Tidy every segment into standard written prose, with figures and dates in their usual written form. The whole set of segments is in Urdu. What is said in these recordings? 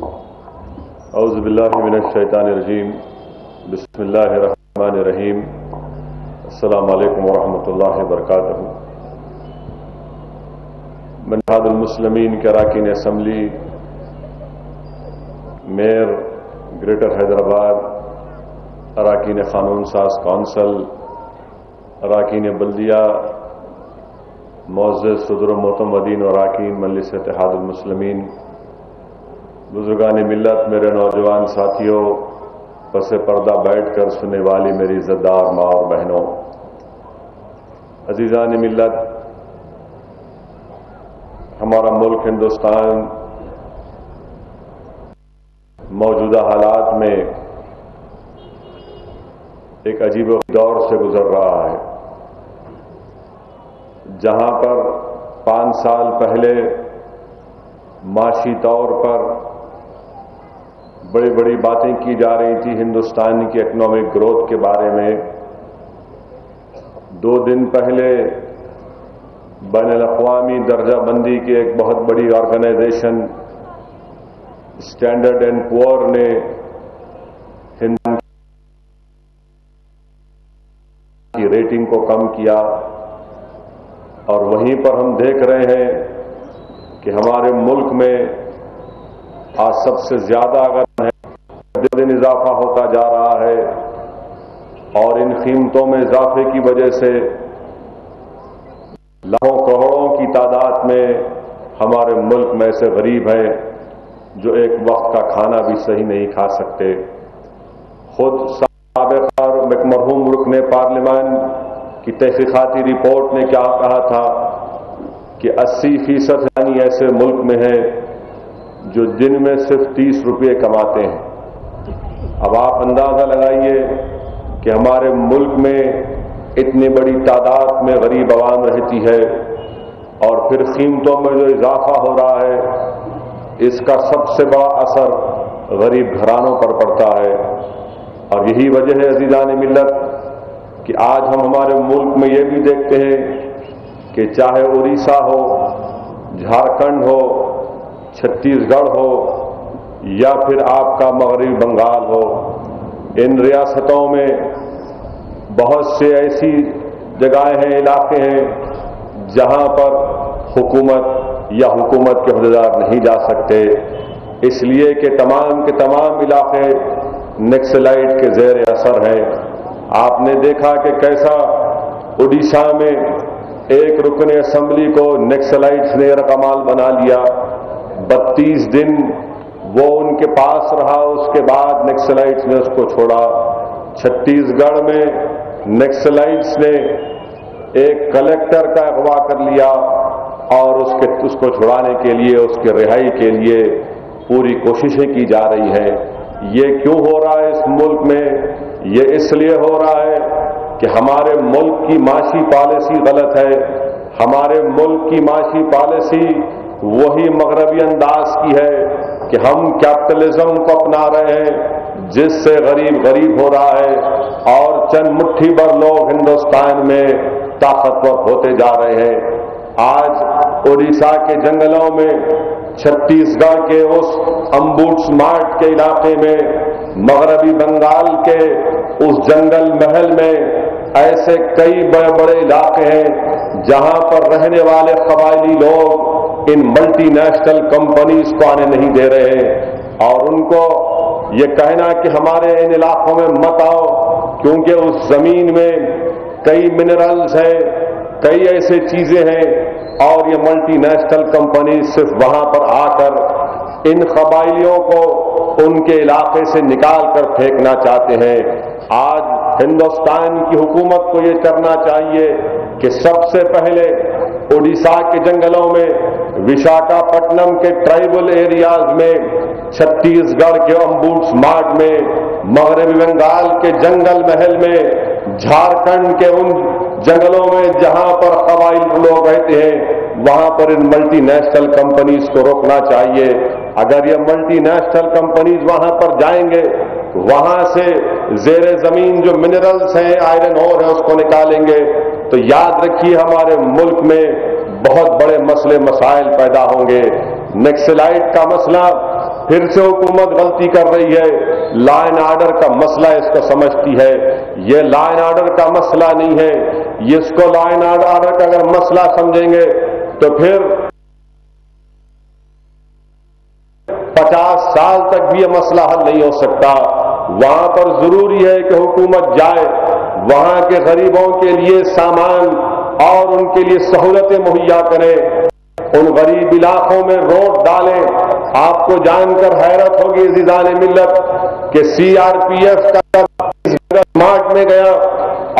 اعوذ باللہ من الشیطان الرجیم بسم اللہ الرحمن الرحیم السلام علیکم ورحمۃ اللہ وبرکاتہ۔ اتحاد المسلمین کے اراکین اسمبلی، میئر گریٹر حیدرآباد، اراکین قانون ساز کونسل، اراکین بلدیہ، معزز صدر و معتمدین اور اراکین مجلس اتحاد المسلمین، بزرگان ملت، میرے نوجوان ساتھیوں، پس پردہ بیٹھ کر سننے والی میری عزتدار ماں اور بہنوں، عزیزان ملت، ہمارا ملک ہندوستان موجودہ حالات میں ایک عجیب دور سے گزر رہا ہے، جہاں پر 5 سال پہلے معاشی طور پر بڑی بڑی باتیں کی جا رہی تھی ہندوستان کی اکنامک گروتھ کے بارے میں۔ 2 دن پہلے بین الاقوامی درجہ بندی کی ایک بہت بڑی آرگنائزیشن اسٹینڈرڈ اینڈ پور نے ہندوستان کی ریٹنگ کو کم کیا، اور وہیں پر ہم دیکھ رہے ہیں کہ ہمارے ملک میں آج سب سے زیادہ اگر دن اضافہ ہوتا جا رہا ہے، اور ان قیمتوں میں اضافے کی وجہ سے لاکھوں کروڑوں کی تعداد میں ہمارے ملک میں ایسے غریب ہیں جو ایک وقت کا کھانا بھی صحیح نہیں کھا سکتے۔ خود سابق مرحوم رکن پارلیمان کی تحقیقاتی رپورٹ نے کیا کہا تھا کہ 80% یعنی ایسے ملک میں ہیں جو دن میں صرف 30 روپے کماتے ہیں۔ اب آپ اندازہ لگائیے کہ ہمارے ملک میں اتنی بڑی تعداد میں غریب عوام رہتی ہے، اور پھر قیمتوں میں جو اضافہ ہو رہا ہے، اس کا سب سے بڑا اثر غریب گھرانوں پر پڑتا ہے۔ اور یہی وجہ ہے عزیزان ملت کہ آج ہم ہمارے ملک میں یہ بھی دیکھتے ہیں کہ چاہے اڑیسہ ہو، جھارکھنڈ ہو، چھتیس گڑھ ہو، یا پھر آپ کا مغربی بنگال ہو، ان ریاستوں میں بہت سے ایسی جگہیں ہیں، علاقے ہیں جہاں پر حکومت یا حکومت کے عہدیدار نہیں جا سکتے، اس لیے کہ تمام کے تمام علاقے نکسلائٹ کے زیر اثر ہیں۔ آپ نے دیکھا کہ کیسا اڑیسہ میں ایک رکن اسمبلی کو نکسلائٹس نے رقمال بنا لیا، 32 دن وہ ان کے پاس رہا، اس کے بعد نکسلائٹس نے اس کو چھوڑا۔ چھتیس گڑھ میں نکسلائٹس نے ایک کلیکٹر کا اغوا کر لیا، اور اس کو چھڑانے کے لیے، اس کے رہائی کے لیے پوری کوششیں کی جا رہی ہیں۔ یہ کیوں ہو رہا ہے اس ملک میں؟ یہ اس لیے ہو رہا ہے کہ ہمارے ملک کی معاشی پالیسی غلط ہے۔ ہمارے ملک کی معاشی پالیسی وہی مغربی انداز کی ہے کہ ہم کیپٹلزم کو اپنا رہے ہیں، جس سے غریب ہو رہا ہے، اور چند مٹھی بھر لوگ ہندوستان میں طاقتور ہوتے جا رہے ہیں۔ آج اڑیسہ کے جنگلوں میں، چھتیس گڑھ کے اس امبوڈ سمارٹ کے علاقے میں، مغربی بنگال کے اس جنگل محل میں ایسے کئی بڑے بڑے علاقے ہیں جہاں پر رہنے والے قبائلی لوگ ان ملٹی نیشنل کمپنیز کو آنے نہیں دے رہے ہیں، اور ان کو یہ کہنا کہ ہمارے ان علاقوں میں مت آؤ کیونکہ اس زمین میں کئی منرلز ہیں، کئی ایسے چیزیں ہیں، اور یہ ملٹی نیشنل کمپنیز صرف وہاں پر آ کر ان قبائلیوں کو ان کے علاقے سے نکال کر پھینکنا چاہتے ہیں۔ آج ہندوستان کی حکومت کو یہ کرنا چاہیے کہ سب سے پہلے اڑیسہ کے جنگلوں میں، وشاکھاپٹنم کے ٹرائبل ایریاز میں، چھتیس گڑھ کے امبوڈ سمارٹ میں، مغربی بنگال کے جنگل محل میں، جھارکھنڈ کے ان جنگلوں میں جہاں پر قبائلی لوگ رہتے ہیں، وہاں پر ان ملٹی نیشنل کمپنیز کو روکنا چاہیے۔ اگر یہ ملٹی نیشنل کمپنیز وہاں پر جائیں گے، وہاں سے زیر زمین جو منرلز ہیں، آئرن اور ہے، اس کو نکالیں گے، تو یاد رکھیے ہمارے ملک میں بہت بڑے مسائل پیدا ہوں گے۔ نکسلائٹ کا مسئلہ پھر سے حکومت غلطی کر رہی ہے، لا اینڈ آرڈر کا مسئلہ اس کو سمجھتی ہے. یہ لا اینڈ آرڈر کا مسئلہ نہیں ہے. اس کو لا اینڈ آرڈر کا اگر مسئلہ سمجھیں گے تو پھر 50 سال تک بھی یہ مسئلہ حل نہیں ہو سکتا. وہاں پر ضروری ہے کہ حکومت جائے، وہاں کے غریبوں کے لیے سامان اور ان کے لیے سہولتیں مہیا کرے، ان غریب علاقوں میں روڈ ڈالیں. آپ کو جان کر حیرت ہوگی عزیزان ملت کہ CRPF کا اسمارٹ میں گیا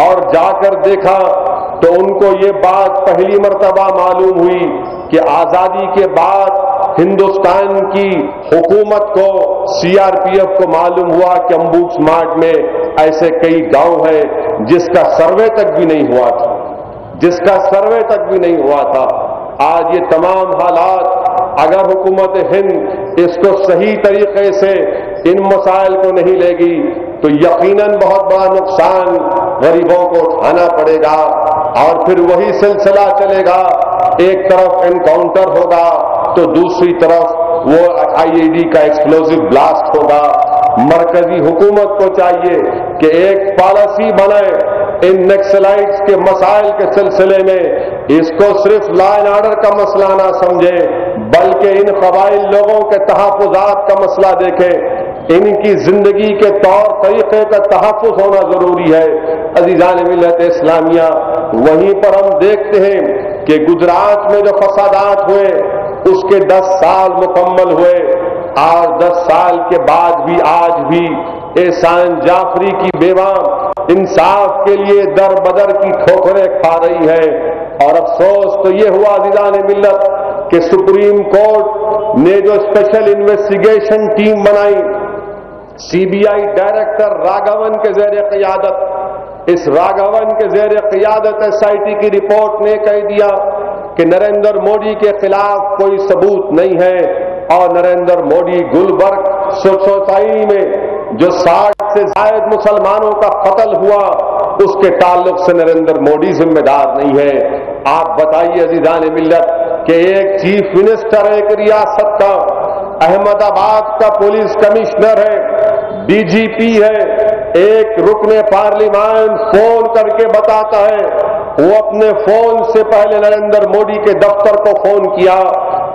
اور جا کر دیکھا تو ان کو یہ بات پہلی مرتبہ معلوم ہوئی کہ آزادی کے بعد ہندوستان کی حکومت کو CRPF کو معلوم ہوا کہ امبوڈ اسمارٹ میں ایسے کئی گاؤں ہیں جس کا سروے تک بھی نہیں ہوا تھا، جس کا سروے تک بھی نہیں ہوا تھا. آج یہ تمام حالات اگر حکومت ہند اس کو صحیح طریقے سے ان مسائل کو نہیں لے گی تو یقیناً بہت بڑا نقصان غریبوں کو اٹھانا پڑے گا. اور پھر وہی سلسلہ چلے گا، ایک طرف انکاؤنٹر ہوگا تو دوسری طرف وہ IED کا ایکسپلوزو بلاسٹ ہوگا. مرکزی حکومت کو چاہیے کہ ایک پالیسی بنائے ان نیکسلائٹس کے مسائل کے سلسلے میں. اس کو صرف لا اینڈ آرڈر کا مسئلہ نہ سمجھے بلکہ ان قبائل لوگوں کے تحفظات کا مسئلہ دیکھے. ان کی زندگی کے طور طریقے کا تحفظ ہونا ضروری ہے. عزیزان ملت اسلامیہ، وہیں پر ہم دیکھتے ہیں کہ گجرات میں جو فسادات ہوئے اس کے 10 سال مکمل ہوئے. آج 10 سال کے بعد بھی آج بھی احسان جعفری کی بیوہ انصاف کے لیے در بدر کی ٹھوکریں کھا رہی ہے. اور افسوس تو یہ ہوا عزیزان ملت کہ سپریم کورٹ نے جو اسپیشل انویسٹیگیشن ٹیم بنائی CBI ڈائریکٹر راگھون کے زیر قیادت، اس راگھون کے زیر قیادت SIT کی رپورٹ نے کہہ دیا کہ نریندر مودی کے خلاف کوئی ثبوت نہیں ہے اور نریندر مودی گلبرگ سوسائٹی میں جو 60 سے زائد مسلمانوں کا قتل ہوا اس کے تعلق سے نریندر مودی ذمہ دار نہیں ہے. آپ بتائیے عزیزان ملت کہ ایک چیف منسٹر ایک ریاست کا، احمد آباد کا پولیس کمشنر ہے، DGP ہے، ایک رکن پارلیمان فون کر کے بتاتا ہے، وہ اپنے فون سے پہلے نریندر مودی کے دفتر کو فون کیا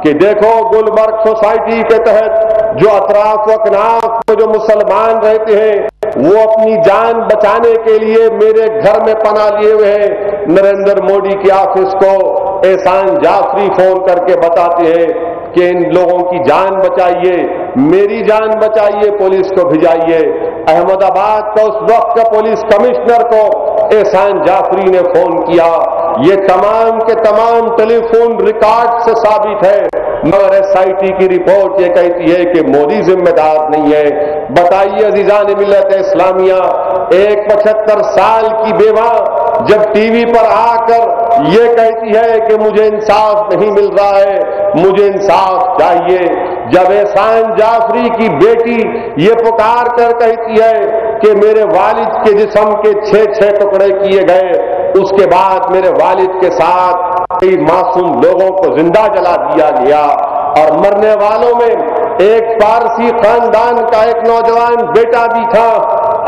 کہ دیکھو گلبرگ سوسائٹی کے تحت جو اطراف و اکناف میں جو مسلمان رہتے ہیں وہ اپنی جان بچانے کے لیے میرے گھر میں پناہ لیے ہوئے ہیں. نریندر مودی کے آفس کو احسان جعفری فون کر کے بتاتے ہیں کہ ان لوگوں کی جان بچائیے، میری جان بچائیے، پولیس کو بھیجائیے. احمد آباد کا اس وقت کا پولیس کمشنر کو احسان جعفری نے فون کیا. یہ تمام کے تمام ٹیلی فون ریکارڈ سے ثابت ہے، مگر SIT کی رپورٹ یہ کہتی ہے کہ مودی ذمہ دار نہیں ہے. بتائیے عزیزان ملت اسلامیہ، ایک 75 سال کی بیوہ جب ٹی وی پر آ کر یہ کہتی ہے کہ مجھے انصاف نہیں مل رہا ہے، مجھے انصاف چاہیے، جب احسان جعفری کی بیٹی یہ پکار کر کہتی ہے کہ میرے والد کے جسم کے 6 ٹکڑے کیے گئے، اس کے بعد میرے والد کے ساتھ کئی معصوم لوگوں کو زندہ جلا دیا گیا اور مرنے والوں میں ایک پارسی خاندان کا ایک نوجوان بیٹا بھی تھا.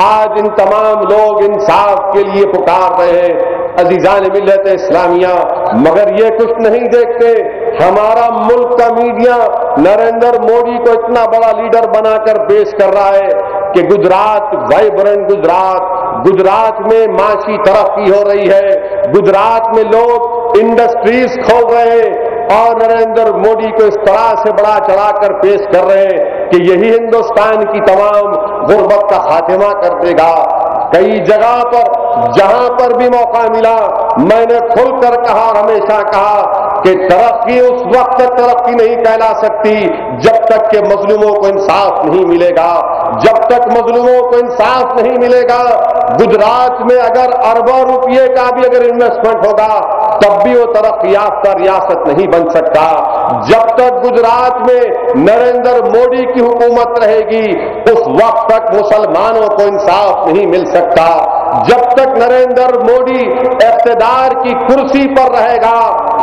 آج ان تمام لوگ انصاف کے لیے پکار رہے ہیں عزیزان ملت اسلامیہ، مگر یہ کچھ نہیں دیکھتے. ہمارا ملک کا میڈیا نریندر مودی کو اتنا بڑا لیڈر بنا کر پیش کر رہا ہے کہ گجرات وائبرنٹ گجرات میں معاشی ترقی ہو رہی ہے، گجرات میں لوگ انڈسٹریز کھول رہے ہیں اور نریندر مودی کو اس طرح سے بڑا چڑھا کر پیش کر رہے ہیں کہ یہی ہندوستان کی تمام غربت کا خاتمہ کر دے گا. کئی جگہ پر جہاں پر بھی موقع ملا میں نے کھل کر کہا اور ہمیشہ کہا کہ ترقی اس وقت تک ترقی نہیں کہلا سکتی جب تک کہ مظلوموں کو انصاف نہیں ملے گا، جب تک مظلوموں کو انصاف نہیں ملے گا. گجرات میں اگر اربوں روپیے کا بھی اگر انویسٹمنٹ ہوگا تب بھی وہ ترقی یافتہ ریاست نہیں بن سکتا. جب تک گجرات میں نریندر مودی کی حکومت رہے گی اس وقت تک مسلمانوں کو انصاف نہیں مل سکتا. جب تک نریندر موڈی اقتدار کی کرسی پر رہے گا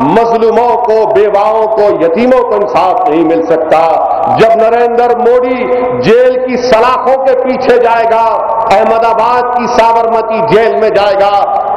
مظلوموں کو، بیواؤں کو، یتیموں کو انصاف نہیں مل سکتا۔ جب نریندر موڈی جیل کی سلاخوں کے پیچھے جائے گا، احمد آباد کی سابرمتی جیل میں جائے گا،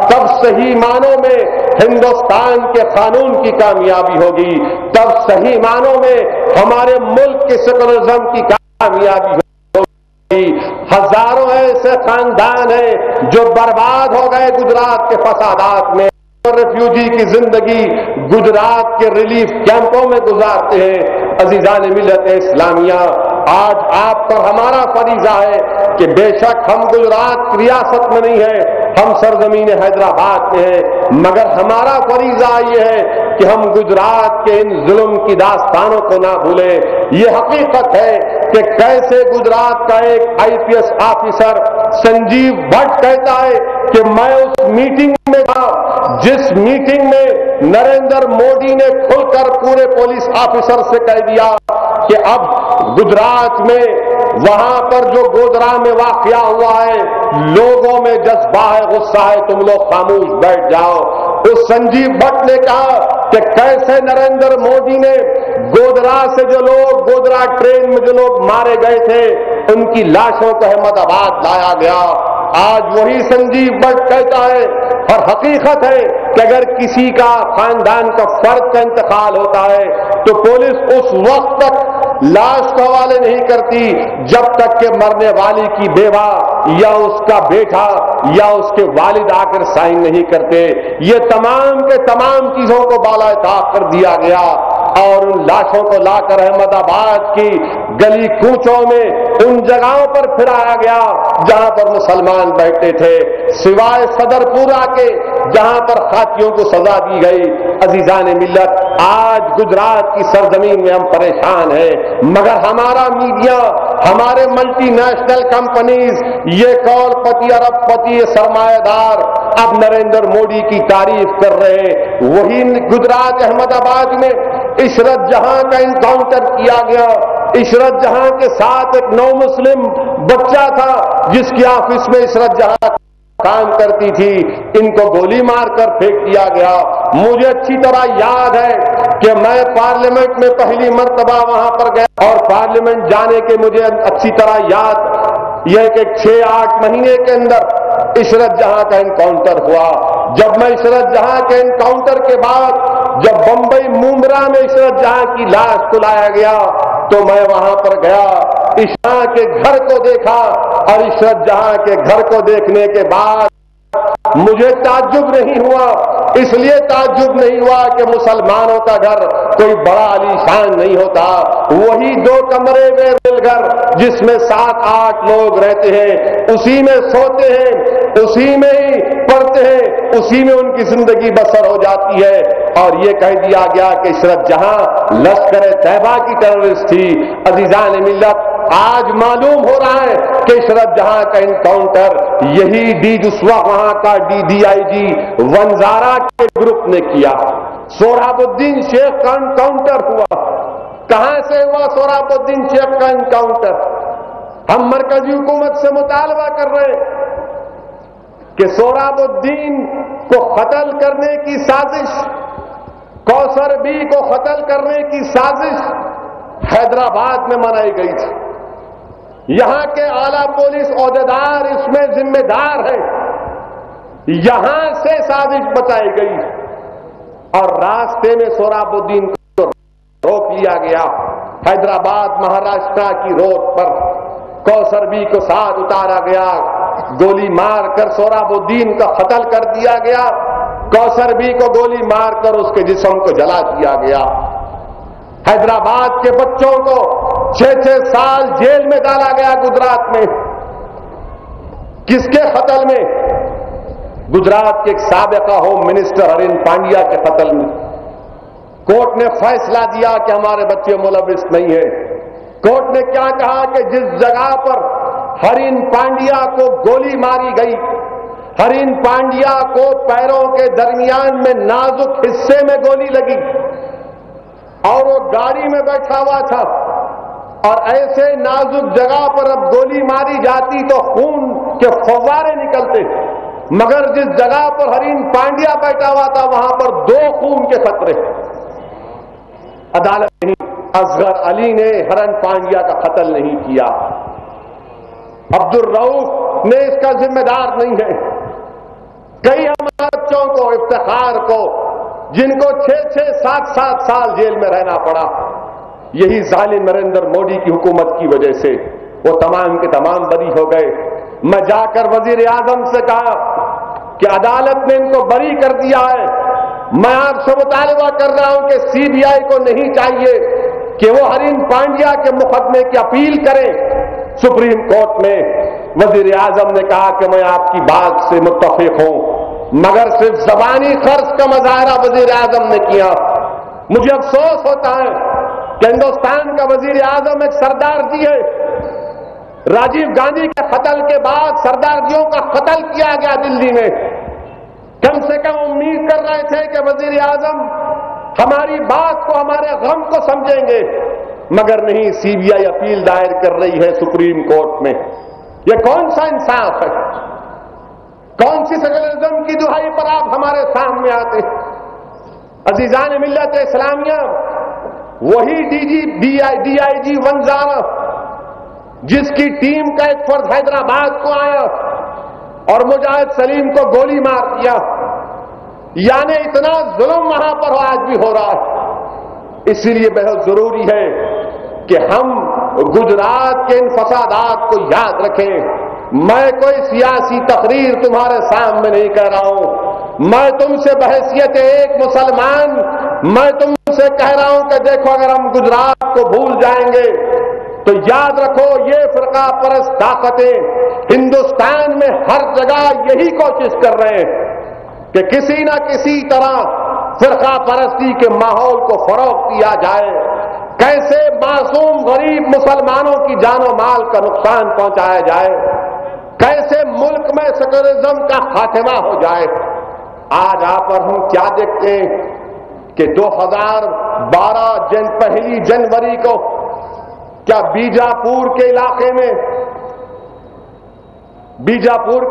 تب صحیح معنوں میں ہندوستان کے قانون کی کامیابی ہوگی، تب صحیح معنوں میں ہمارے ملک کے سیکولرزم کی کامیابی ہوگی۔ ہزاروں ایسے خاندان ہیں جو برباد ہو گئے گجرات کے فسادات میں، ریفیوجی کی زندگی گجرات کے ریلیف کیمپوں میں گزارتے ہیں۔ عزیزان ملت اسلامیہ، آج آپ پر ہمارا فریضہ ہے کہ بے شک ہم گجرات کی ریاست میں نہیں ہیں، ہم سرزمین حیدرآباد میں ہیں، مگر ہمارا فریضہ یہ ہے کہ ہم گجرات کے ان ظلم کی داستانوں کو نہ بھولیں۔ یہ حقیقت ہے کہ کیسے گجرات کا ایک IPS آفیسر سنجیو بھٹ کہتا ہے کہ میں اس میٹنگ میں تھا جس میٹنگ میں نریندر موڈی نے کھل کر پورے پولیس آفیسر سے کہہ دیا کہ اب گجرات میں وہاں پر جو گودرا میں واقعہ ہوا ہے لوگوں میں جذبہ ہے، غصہ ہے، تم لوگ خاموش بیٹھ جاؤ۔ اس سنجیو بھٹ نے کہا کہ کیسے نریندر موڈی نے گودرا سے جو لوگ، گودرا ٹرین میں جو لوگ مارے گئے تھے ان کی لاشوں کو احمد آباد لایا گیا۔ آج وہی سنجیو بھٹ کہتا ہے اور حقیقت ہے کہ اگر کسی کا خاندان کا فرد کا انتقال ہوتا ہے تو پولیس اس وقت تک لاش کو حوالے نہیں کرتی جب تک کہ مرنے والی کی بیوہ یا اس کا بیٹا یا اس کے والد آ کر سائن نہیں کرتے۔ یہ تمام کے تمام چیزوں کو بالائے طاق کر دیا گیا اور ان لاشوں کو لا کر احمد آباد کی گلی کوچوں میں ان جگہوں پر پھرایا گیا جہاں پر مسلمان بیٹھتے تھے، سوائے صدر پورہ کے جہاں پر خاتیوں کو سزا دی گئی۔ عزیزان ملت، آج گجرات کی سرزمین میں ہم پریشان ہیں، مگر ہمارا میڈیا، ہمارے ملٹی نیشنل کمپنیز، یہ کروڑ پتی، ارب پتی سرمایہ دار اب نریندر موڈی کی تعریف کر رہے ہیں۔ وہی گجرات احمد آباد میں عشرت جہاں کا انکاؤنٹر کیا گیا، عشرت جہاں کے ساتھ ایک نو مسلم بچہ تھا جس کی آفس میں عشرت جہاں کام کرتی تھی، ان کو گولی مار کر پھینک دیا گیا۔ مجھے اچھی طرح یاد ہے کہ میں پارلیمنٹ میں پہلی مرتبہ وہاں پر گیا اور پارلیمنٹ جانے کے مجھے اچھی طرح یاد یہ کہ 6-8 مہینے کے اندر عشرت جہاں کا انکاؤنٹر ہوا۔ جب میں عشرت جہاں کے انکاؤنٹر کے بعد جب بمبئی مومرا میں عشرت جہاں کی لاش کو لایا گیا تو میں وہاں پر گیا، عشاء کے گھر کو دیکھا اور عشرت جہاں کے گھر کو دیکھنے کے بعد مجھے تعجب نہیں ہوا۔ اس لیے تعجب نہیں ہوا کہ مسلمانوں کا گھر کوئی بڑا عالی شان نہیں ہوتا، وہی 2 کمرے میں گھر جس میں 7-8 لوگ رہتے ہیں، اسی میں سوتے ہیں، اسی میں ہی پڑھتے ہیں، اسی میں ان کی زندگی بسر ہو جاتی ہے۔ اور یہ کہہ دیا گیا کہ عشرت جہاں لشکر طیبہ کی ٹیررسٹ تھی۔ عزیزان ملت، آج معلوم ہو رہا ہے کہ عشرت جہاں کا انکاؤنٹر یہی وہاں کا DIG ونزارا کے گروپ نے کیا۔ سہراب الدین شیخ کا انکاؤنٹر ہوا، کہاں سے ہوا سہراب الدین شیخ کا انکاؤنٹر؟ ہم مرکزی حکومت سے مطالبہ کر رہے ہیں کہ سہراب الدین کو قتل کرنے کی سازش، کوثر بی کو قتل کرنے کی سازش حیدرآباد میں منائی گئی تھی۔ یہاں کے اعلیٰ پولیس عہدیدار اس میں ذمہ دار ہیں، یہاں سے سازش بچائی گئی اور راستے میں سہراب الدین کو روک لیا گیا۔ حیدرآباد مہاراشٹرا کی روڈ پر کوثر بی کو ساتھ اتارا گیا، گولی مار کر سہراب الدین کا قتل کر دیا گیا، کوثر بی کو گولی مار کر اس کے جسم کو جلا دیا گیا۔ حیدرآباد کے بچوں کو 6-6 سال جیل میں ڈالا گیا گجرات میں۔ کس کے قتل میں؟ گجرات کے ایک سابقہ ہوم منسٹر ہرین پانڈیا کے قتل میں۔ کورٹ نے فیصلہ دیا کہ ہمارے بچے ملوث نہیں ہیں۔ کورٹ نے کیا کہا کہ جس جگہ پر ہرین پانڈیا کو گولی ماری گئی، ہرین پانڈیا کو پیروں کے درمیان میں نازک حصے میں گولی لگی اور وہ گاڑی میں بیٹھا ہوا تھا، اور ایسے نازک جگہ پر اب گولی ماری جاتی تو خون کے فوارے نکلتے، مگر جس جگہ پر ہرین پانڈیا بیٹھا ہوا تھا وہاں پر 2 خون کے خطرے. عدالت نہیں، اصغر علی نے ہرن پانڈیا کا قتل نہیں کیا. عبد الرؤف نے اس کا ذمہ دار نہیں ہے. کئی ہمارے بچوں کو، افتخار کو، جن کو 6-6 7-7 سال جیل میں رہنا پڑا، یہی ظالم نریندر مودی کی حکومت کی وجہ سے وہ تمام کے تمام بری ہو گئے. میں جا کر وزیر اعظم سے کہا کہ عدالت نے ان کو بری کر دیا ہے. میں آپ سے مطالبہ کر رہا ہوں کہ سی بی آئی کو نہیں چاہیے کہ وہ ہرین پانڈیا کے مقدمے کی اپیل کریں سپریم کورٹ میں. وزیر اعظم نے کہا کہ میں آپ کی بات سے متفق ہوں، مگر صرف زبانی خرچ کا مظاہرہ وزیر اعظم نے کیا. مجھے افسوس ہوتا ہے کہ ہندوستان کا وزیر اعظم ایک سردار جی ہے. راجیو گاندھی کے قتل کے بعد سردار جیوں کا قتل کیا گیا دلی میں. کم سے کم امید کر رہے تھے کہ وزیر اعظم ہماری بات کو، ہمارے غم کو سمجھیں گے، مگر نہیں. سی بی آئی اپیل دائر کر رہی ہے سپریم کورٹ میں. یہ کون سا انصاف ہے؟ کون سی سیکولرزم کی دہائی پر آپ ہمارے سامنے آتے ہیں؟ عزیزان ملت اسلامیہ، وہی ڈی آئی جی ونزارہ جس کی ٹیم کا ایک فرد حیدرآباد کو آیا اور مجاہد سلیم کو گولی مار دیا، یعنی اتنا ظلم وہاں پر آج بھی ہو رہا ہے. اسی لیے بہت ضروری ہے کہ ہم گجرات کے ان فسادات کو یاد رکھیں. میں کوئی سیاسی تقریر تمہارے سامنے نہیں کہہ رہا ہوں. میں تم سے بحیثیت ایک مسلمان میں تم سے کہہ رہا ہوں کہ دیکھو، اگر ہم گجرات کو بھول جائیں گے تو یاد رکھو یہ فرقہ پرست طاقتیں ہندوستان میں ہر جگہ یہی کوشش کر رہے ہیں کہ کسی نہ کسی طرح فرقہ پرستی کے ماحول کو فروغ دیا جائے. کیسے معصوم غریب مسلمانوں کی جان و مال کا نقصان پہنچایا جائے، کیسے ملک میں سیکولرزم کا خاتمہ ہو جائے. آج آپ پر ہم کیا دیکھتے ہیں کہ 2012 پہلی جنوری کو کیا بیجاپور کے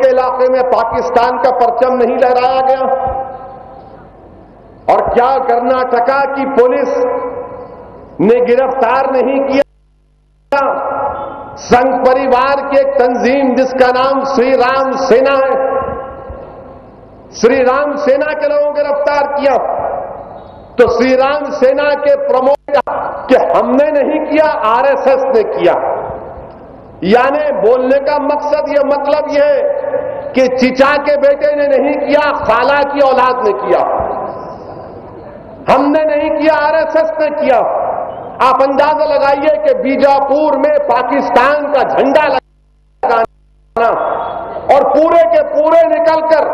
علاقے میں پاکستان کا پرچم نہیں لہرایا گیا؟ اور کیا کرناٹکا کی پولیس نے گرفتار نہیں کیا سنگھ پریوار کی ایک تنظیم جس کا نام شری رام سینا ہے؟ شری رام سینا کے لوگوں کو گرفتار کیا. تو شری رام سینا کے پروموٹ کہ ہم نے نہیں کیا، آر ایس ایس نے کیا. یعنی بولنے کا مقصد یہ، مطلب یہ ہے کہ چچا کے بیٹے نے نہیں کیا، خالہ کی اولاد نے کیا. ہم نے نہیں کیا، آر ایس ایس نے کیا. آپ اندازہ لگائیے کہ بیجاپور میں پاکستان کا جھنڈا لگانا اور پورے کے پورے نکل کر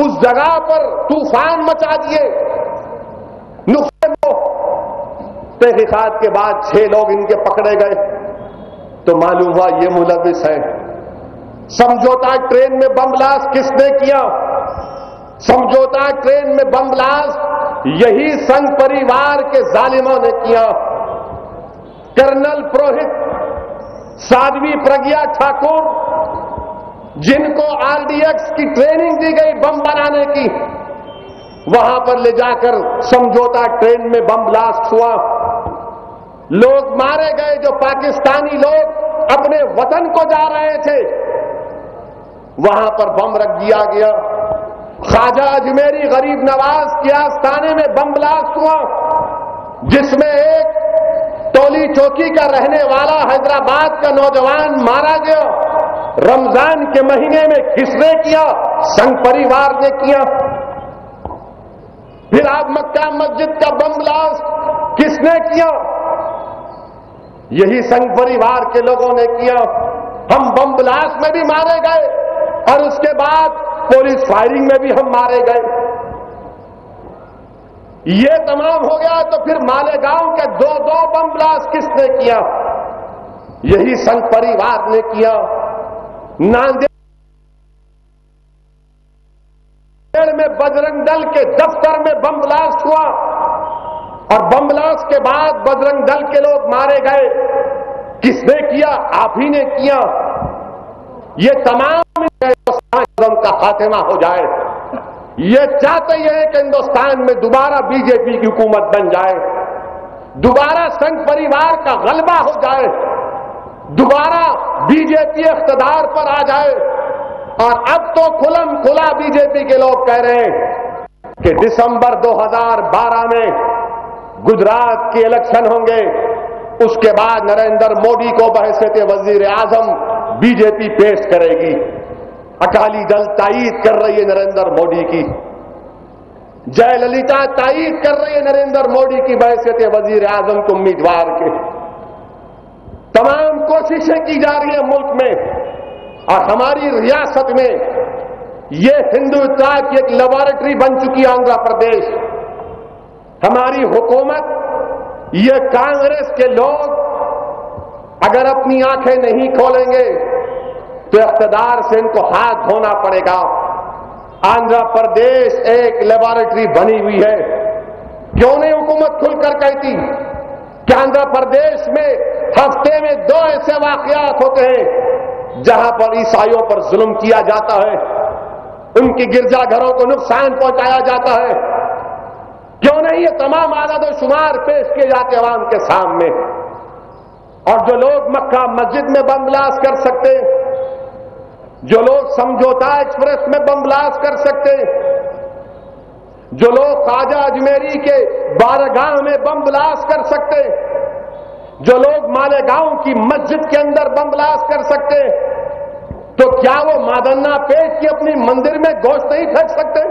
اس جگہ پر طوفان مچا دیے. نقصان کو تحقیقات کے بعد 6 لوگ ان کے پکڑے گئے تو معلوم ہوا یہ ملوث ہیں. سمجھوتا ٹرین میں بم بلاسٹ کس نے کیا؟ سمجھوتا ٹرین میں بم بلاسٹ یہی سنگھ پریوار کے ظالموں نے کیا. کرنل پروہت، سادھوی پرگیا ٹھاکر، جن کو آر ڈی ایکس کی ٹریننگ دی گئی بم بنانے کی، وہاں پر لے جا کر سمجھوتا ٹرین میں بم بلاسٹ ہوا. لوگ مارے گئے جو پاکستانی لوگ اپنے وطن کو جا رہے تھے، وہاں پر بم رکھ دیا گیا. خواجہ اجمیری غریب نواز کے آستانے میں بم بلاسٹ ہوا جس میں ایک ٹولی چوکی کا رہنے والا حیدرآباد کا نوجوان مارا گیا. رمضان کے مہینے میں کس نے کیا؟ سنگھ پریوار نے کیا. پھر آپ مکہ مسجد کا بم بلاسٹ کس نے کیا؟ یہی سنگھ پریوار کے لوگوں نے کیا. ہم بم بلاسٹ میں بھی مارے گئے اور اس کے بعد پولیس فائرنگ میں بھی ہم مارے گئے. یہ تمام ہو گیا تو پھر مالیگاؤں کے 2 بم بلاسٹ کس نے کیا؟ یہی سنگھ پریوار نے کیا. ناندیڑ میں بجرنگ دل کے دفتر میں بم بلاسٹ ہوا اور بم بلاسٹ کے بعد بجرنگ دل کے لوگ مارے گئے. کس نے کیا؟ آپ ہی نے کیا. یہ تمام کا خاتمہ ہو جائے. یہ چاہتے ہیں کہ ہندوستان میں دوبارہ بی جے پی کی حکومت بن جائے, دوبارہ سنگھ پریوار کا غلبہ ہو جائے, دوبارہ بی جے پی اقتدار پر آ جائے. اور اب تو کھلم کھلا بی جے پی کے لوگ کہہ رہے ہیں کہ دسمبر 2012 میں گجرات کے الیکشن ہوں گے, اس کے بعد نریندر مودی کو بحیثیت وزیر اعظم بی جے پی پیش کرے گی. اکالی دل تائید کر رہی ہے نریندر مودی کی, جے للیتا تائید کر رہی ہے نریندر مودی کی بحیثیت وزیر اعظم کے امیدوار کے. تمام کوششیں کی جا رہی ہیں ملک میں, اور ہماری ریاست میں یہ ہندوتوا کی ایک لیبارٹری بن چکی ہے آندھرا پردیش. ہماری حکومت, یہ کانگریس کے لوگ اگر اپنی آنکھیں نہیں کھولیں گے تو اقتدار سے ان کو ہاتھ دھونا پڑے گا. آندھرا پردیش ایک لیبارٹری بنی ہوئی ہے. کیوں نہیں حکومت کھل کر کہتی کہ آندھرا پردیش میں ہفتے میں 2 ایسے واقعات ہوتے ہیں جہاں پر عیسائیوں پر ظلم کیا جاتا ہے, ان کی گرجا گھروں کو نقصان پہنچایا جاتا ہے. کیوں نہیں یہ تمام اعداد و شمار پیش کیے جاتے عوام کے سامنے؟ اور جو لوگ مکہ مسجد میں بم بلاسٹ کر سکتے, جو لوگ سمجھوتا ایکسپریس میں بم بلاسٹ کر سکتے, جو لوگ خواجہ اجمیری کے بارگاہ میں بم بلاسٹ کر سکتے, جو لوگ مالیگاؤں کی مسجد کے اندر بم بلاسٹ کر سکتے, تو کیا وہ مادنا پیٹ کی اپنی مندر میں گوشت نہیں پھینک سکتے؟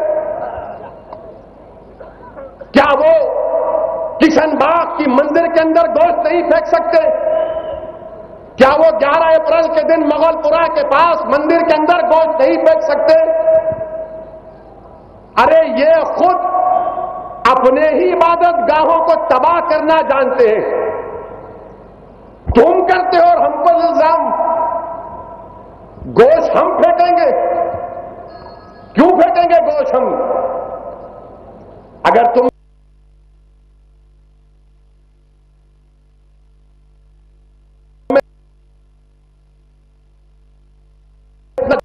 کیا وہ کشن باغ کی مندر کے اندر گوشت نہیں پھینک سکتے؟ کیا وہ 11 اپریل کے دن مغل پورہ کے پاس مندر کے اندر گوشت نہیں پھینک سکتے؟ ارے یہ خود اپنے ہی عبادت گاہوں کو تباہ کرنا جانتے ہیں, تم کرتے ہو اور ہم پر الزام. گوشت ہم پھینکیں گے؟ کیوں پھینکیں گے گوشت ہم؟ اگر تم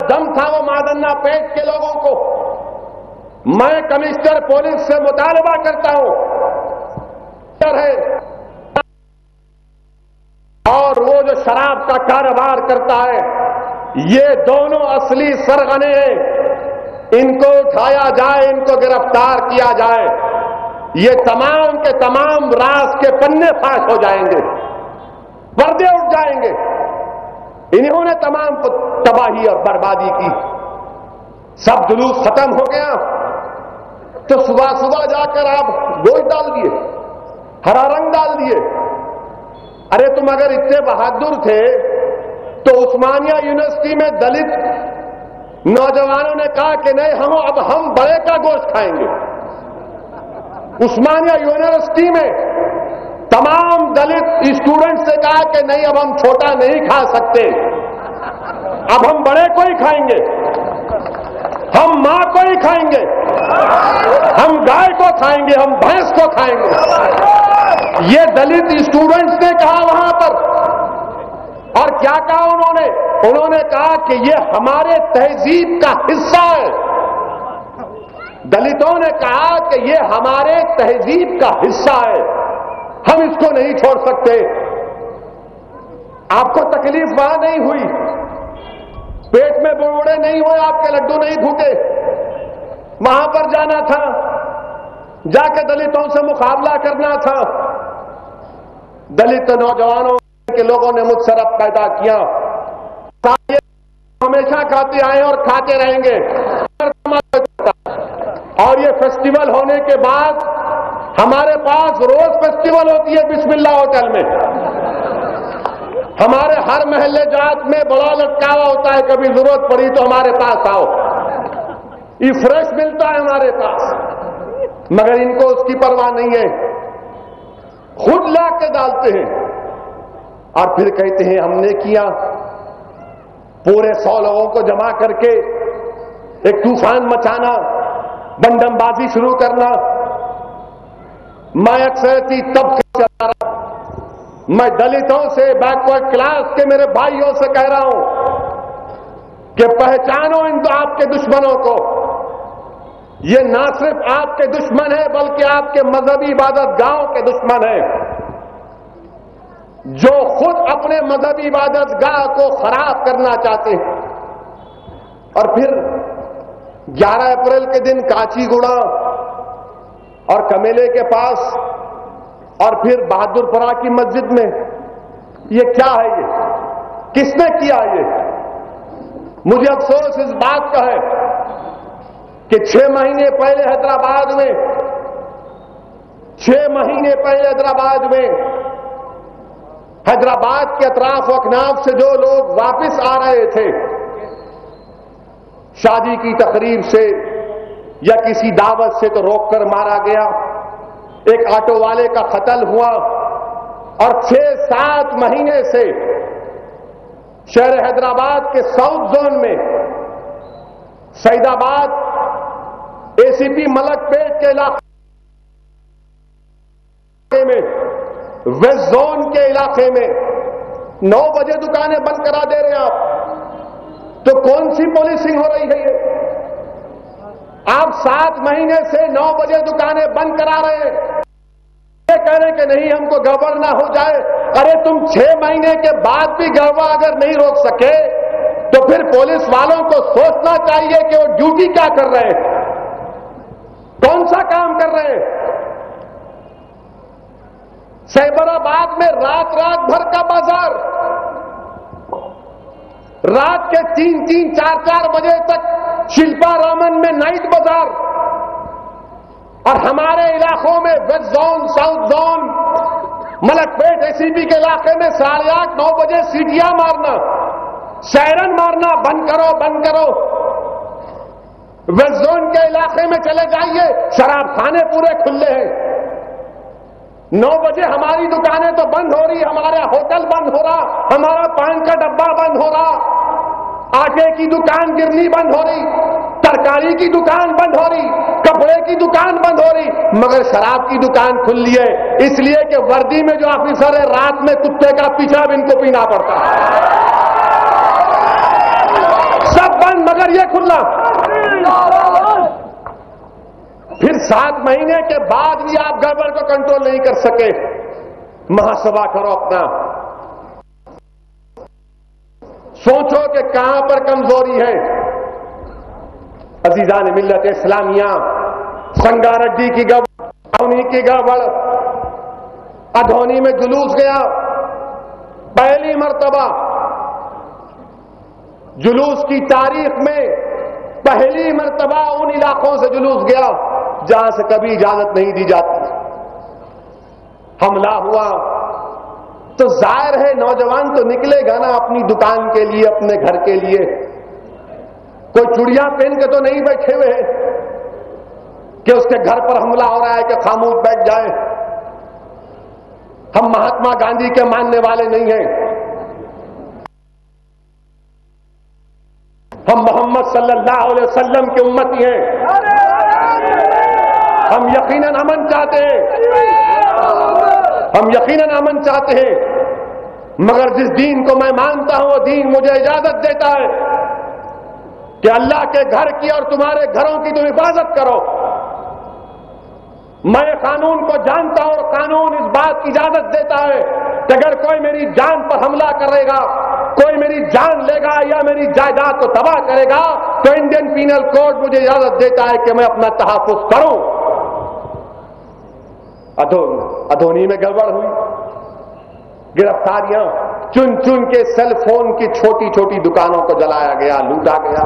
دم تھا وہ مادنا پیٹ کے لوگوں کو, میں کمشنر پولیس سے مطالبہ کرتا ہوں اور وہ جو شراب کا کاروبار کرتا ہے, یہ دونوں اصلی سرغنے ہیں, ان کو اٹھایا جائے, ان کو گرفتار کیا جائے. یہ تمام کے تمام راز کے پنے فاش ہو جائیں گے, پردے اٹھ جائیں گے. انہوں نے تمام تباہی اور بربادی کی. سب جلوس ختم ہو گیا تو صبح صبح جا کر آپ گوشت ڈال دیے, ہرا رنگ ڈال دیے. ارے تم اگر اتنے بہادر تھے تو عثمانیہ یونیورسٹی میں دلت نوجوانوں نے کہا کہ نہیں اب ہم بڑے کا گوشت کھائیں گے. عثمانیہ یونیورسٹی میں تمام دلت اسٹوڈنٹ سے کہا کہ نہیں اب ہم چھوٹا نہیں کھا سکتے, اب ہم بڑے کو ہی کھائیں گے, ہم ماں کو ہی کھائیں گے, ہم گائے کو کھائیں گے, ہم بھینس کو کھائیں گے. یہ دلت اسٹوڈنٹس نے کہا وہاں پر. اور کیا کہا انہوں نے؟ انہوں نے کہا کہ یہ ہمارے تہذیب کا حصہ ہے. دلتوں نے کہا کہ یہ ہمارے تہذیب کا حصہ ہے, ہم اس کو نہیں چھوڑ سکتے. آپ کو تکلیف وہاں نہیں ہوئی, پیٹ میں بڑوڑے نہیں ہوئے, آپ کے لڈو نہیں پھوٹے. وہاں پر جانا تھا, جا کے دلتوں سے مقابلہ کرنا تھا. دلت نوجوانوں کے لوگوں نے مجھ سے رب پیدا کیا, ہمیشہ کھاتے آئے اور کھاتے رہیں گے. اور یہ فیسٹیول ہونے کے بعد ہمارے پاس روز فیسٹیول ہوتی ہے بسم اللہ ہوٹل میں. ہمارے ہر محلے جات میں بڑا لٹکاوا ہوتا ہے, کبھی ضرورت پڑی تو ہمارے پاس آؤ. یہ فریش ملتا ہے ہمارے پاس, مگر ان کو اس کی پرواہ نہیں ہے, خود لا کے ڈالتے ہیں اور پھر کہتے ہیں ہم نے کیا. پورے 100 لوگوں کو جمع کر کے ایک طوفان مچانا, بندم بازی شروع کرنا. میں اکثر تب چلا رہا, میں دلتوں سے بیکورڈ کلاس کے میرے بھائیوں سے کہہ رہا ہوں کہ پہچانو ان تو آپ کے دشمنوں کو. یہ نہ صرف آپ کے دشمن ہے بلکہ آپ کے مذہبی عبادت گاہوں کے دشمن ہیں، جو خود اپنے مذہبی عبادت گاہ کو خراب کرنا چاہتے ہیں. اور پھر 11 اپریل کے دن کاچی گوڑا اور کمیلے کے پاس اور پھر بہادر پورہ کی مسجد میں، یہ کیا ہے؟ یہ کس نے کیا؟ یہ مجھے افسوس اس بات کا ہے کہ 6 مہینے پہلے حیدرآباد میں 6 مہینے پہلے حیدرآباد کے اطراف و اکناف سے جو لوگ واپس آ رہے تھے شادی کی تقریب سے یا کسی دعوت سے، تو روک کر مارا گیا. ایک آٹو والے کا قتل ہوا. اور 6-7 مہینے سے شہر حیدرآباد کے ساؤتھ زون میں سعید آباد اے سی پی ملک پیٹ کے علاقے میں، ویسٹ زون کے علاقے میں 9 بجے دکانیں بند کرا دے رہے ہیں آپ. تو کون سی پولیسنگ ہو رہی ہے یہ؟ آپ 7 مہینے سے 9 بجے دکانیں بند کرا رہے ہیں. یہ کہہ رہے کہ نہیں ہم کو گڑبڑ نہ ہو جائے. ارے تم 6 مہینے کے بعد بھی گڑبڑ اگر نہیں روک سکے تو پھر پولیس والوں کو سوچنا چاہیے کہ وہ ڈیوٹی کیا کر رہے ہیں، کون سا کام کر رہے ہیں. سیبرآباد میں رات بھر کا بازار، رات کے 3-4 بجے تک شلپا رامن میں نائٹ بازار. اور ہمارے علاقوں میں ویسٹ زون، ساؤتھ زون، ملک پیٹ اے سی پی کے علاقے میں 8:30-9 بجے سیٹیاں مارنا، سائرن مارنا، بند کرو بند کرو. ویسٹ زون کے علاقے میں چلے جائیے، شراب خانے پورے کھلے ہیں. 9 بجے ہماری دکانیں تو بند ہو رہی، ہمارا ہوٹل بند ہو رہا، ہمارا پان کا ڈبہ بند ہو رہا، آٹے کی دکان گرنی بند ہو رہی، ترکاری کی دکان بند ہو رہی، کپڑے کی دکان بند ہو رہی، مگر شراب کی دکان کھلی ہے. اس لیے کہ وردی میں جو آفیسر ہے رات میں کتے کا پیشاب ان کو پینا پڑتا ہے. سب بند مگر یہ کھلا. پھر 7 مہینے کے بعد بھی آپ گڑبڑ کو کنٹرول نہیں کر سکے. محاسبہ کرو اپنا، سوچو کہ کہاں پر کمزوری ہے. عزیزان ملت اسلامیہ، سنگاریڈی کی گڑبڑ، اونی کی گڑبڑ، ادھونی میں جلوس گیا. پہلی مرتبہ جلوس کی تاریخ میں پہلی مرتبہ ان علاقوں سے جلوس گیا جہاں سے کبھی اجازت نہیں دی جاتی. حملہ ہوا تو ظاہر ہے نوجوان تو نکلے گا نا اپنی دکان کے لیے، اپنے گھر کے لیے. کوئی چڑیاں پہن کے تو نہیں بیٹھے ہوئے ہیں کہ اس کے گھر پر حملہ ہو رہا ہے کہ خاموش بیٹھ جائے. ہم مہاتما گاندھی کے ماننے والے نہیں ہیں، ہم محمد صلی اللہ علیہ وسلم کی امتی ہیں. ہم یقیناً امن چاہتے ہیں، ہم یقیناً امن چاہتے ہیں، مگر جس دین کو میں مانتا ہوں وہ دین مجھے اجازت دیتا ہے کہ اللہ کے گھر کی اور تمہارے گھروں کی تم حفاظت کرو. میں قانون کو جانتا ہوں اور قانون اس بات کی اجازت دیتا ہے کہ اگر کوئی میری جان پر حملہ کرے گا، کوئی میری جان لے گا یا میری جائیداد کو تباہ کرے گا تو انڈین پینل کوڈ مجھے اجازت دیتا ہے کہ میں اپنا تحفظ کروں. ادھونی میں گڑبڑ ہوئی، گرفتاریاں، چن چن کے سیل فون کی چھوٹی چھوٹی دکانوں کو جلایا گیا، لوٹا گیا.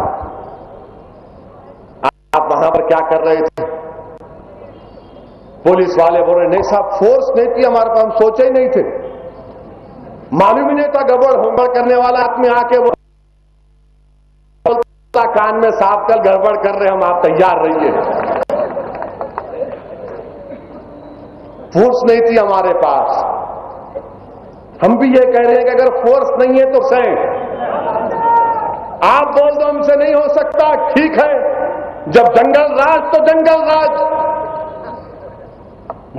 آپ وہاں پر کیا کر رہے تھے؟ پولیس والے بول رہے نہیں صاحب فورس نہیں تھی ہمارے پاس، ہم سوچے ہی نہیں تھے، معلوم ہی نہیں تھا. گڑبڑ کرنے والا آدمی آ کے بولتا کان میں صاحب کل گڑبڑ کر رہے ہم، آپ تیار رہیے. فورس نہیں تھی ہمارے پاس. ہم بھی یہ کہہ رہے ہیں کہ اگر فورس نہیں ہے تو سہیں. آپ بول دو ہم سے نہیں ہو سکتا، ٹھیک ہے، جب جنگل راج تو جنگل راج،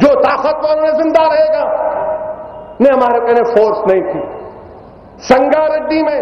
جو طاقتور میں زندہ رہے گا. نہیں، ہمارے کہنے فورس نہیں تھی. سنگاریڈی میں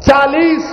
40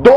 2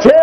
6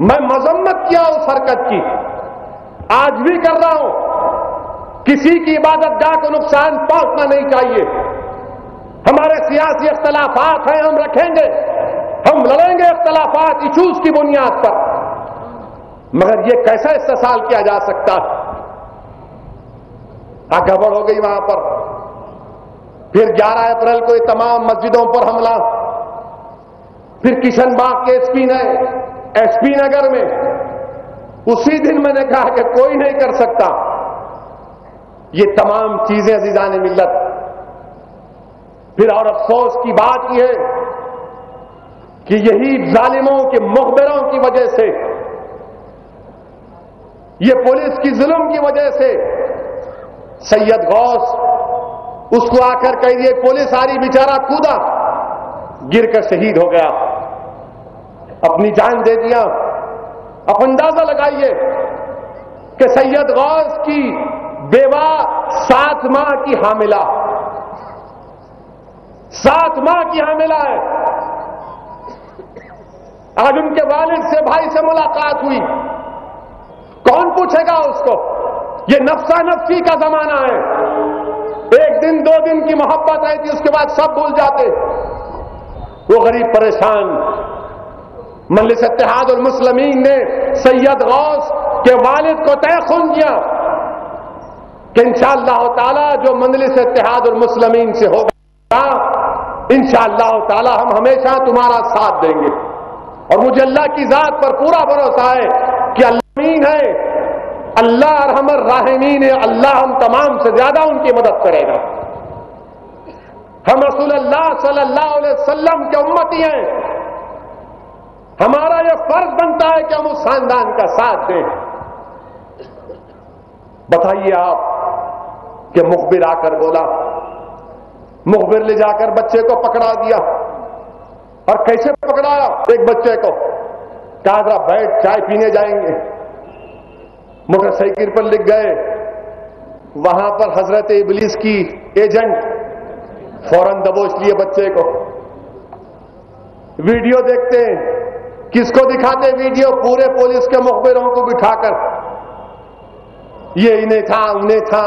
میں مذمت کیا اس حرکت کی، آج بھی کر رہا ہوں. کسی کی عبادت گاہ کو نقصان پہنچنا نہیں چاہیے. ہمارے سیاسی اختلافات ہیں، ہم رکھیں گے، ہم لڑیں گے اختلافات ایشوز کی بنیاد پر، مگر یہ کیسا استحصال کیا جا سکتا ہے؟ گڑبڑ ہو گئی وہاں پر. پھر 11 اپریل کو یہ تمام مسجدوں پر حملہ. پھر کشن باغ کے ایس پی نگر میں اسی دن میں نے کہا کہ کوئی نہیں کر سکتا. یہ تمام چیزیں عزیزان ملت. پھر اور افسوس کی بات یہ ہے کہ یہی ظالموں کے مخبروں کی وجہ سے، یہ پولیس کی ظلم کی وجہ سے سید غوث اس کو آ کر کہہ دیے، پولیس آ رہی، بیچارہ کودا، گر کر شہید ہو گیا، اپنی جان دے دیا. اب اندازہ لگائیے کہ سید غوث کی بیوہ 7 ماہ کی حاملہ، 7 ماہ کی حاملہ ہے. آج ان کے والد سے، بھائی سے ملاقات ہوئی، کون پوچھے گا اس کو؟ یہ نفسا نفسی کا زمانہ ہے. 1 دن 2 دن کی محبت آئی تھی، اس کے بعد سب بھول جاتے. وہ غریب پریشان. مجلس اتحاد المسلمین نے سید غوث کے والد کو طے خون کیا کہ انشاءاللہ تعالی جو مجلس اتحاد المسلمین سے ہوگا، انشاءاللہ تعالی ہم ہمیشہ تمہارا ساتھ دیں گے. اور مجھے اللہ کی ذات پر پورا بھروسہ ہے کہ اللہ ہے، اللہ ارحم الراحمین ہے، اللہ ہم تمام سے زیادہ ان کی مدد کرے گا. ہم رسول اللہ صلی اللہ علیہ وسلم کے امتی ہیں، ہمارا یہ فرض بنتا ہے کہ ہم اس خاندان کا ساتھ دیں. بتائیے آپ کہ مخبر آ کر بولا، مخبر لے جا کر بچے کو پکڑا دیا. اور کیسے پکڑایا؟ ایک بچے کو کہا ذرا بیٹھ، چائے پینے جائیں گے. موٹر سائیکل پر لکھ گئے، وہاں پر حضرت ابلیس کی ایجنٹ فوراً دبوچ لیے بچے کو. ویڈیو دیکھتے ہیں، کس کو دکھاتے ویڈیو؟ پورے پولیس کے مخبروں کو بٹھا کر، یہ انہیں تھا انہیں تھا.